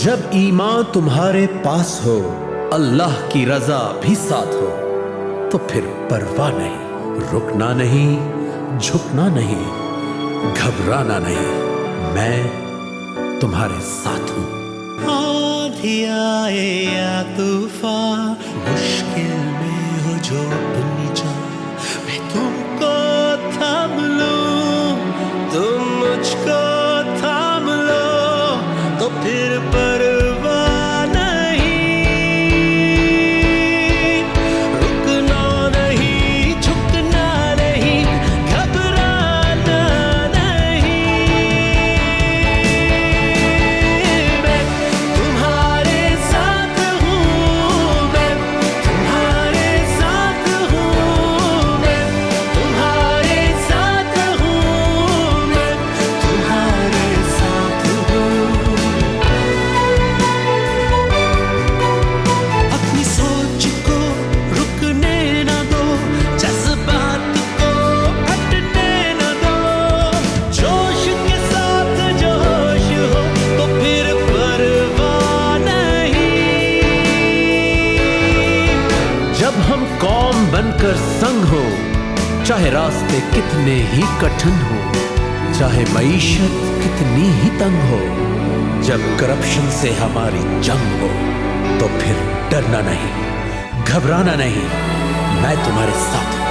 जब ईमान तुम्हारे पास हो, अल्लाह की रजा भी साथ हो, तो फिर परवाह नहीं, रुकना नहीं, झुकना नहीं, घबराना नहीं, मैं तुम्हारे साथ हूं। आंधी आए या तूफान, मुश्किल में हो जो अपनी जान, मैं तुमको थाम लूं, तुम मुझको थाम लो, तो फिर परवाह नहीं, रुकना नहीं, झुकना नहीं, घबराना नहीं। मैं तुम्हारे साथ हूँ, मैं तुम्हारे साथ हूँ, मैं तुम्हारे साथ हूँ, मैं तुम्हारे साथ हूँ। अपनी सोच को रुकने न दो, जज्बात को अटने न दो, जोश के साथ जोश हो, तो फिर परवाह नहीं। जब हम कौम बनकर संग हो, चाहे रास्ते कितने ही कठिन हो, चाहे मईशत कितनी ही तंग हो, जब करप्शन से हमारी जंग हो, तो फिर डरना नहीं, घबराना नहीं, मैं तुम्हारे साथ हूं।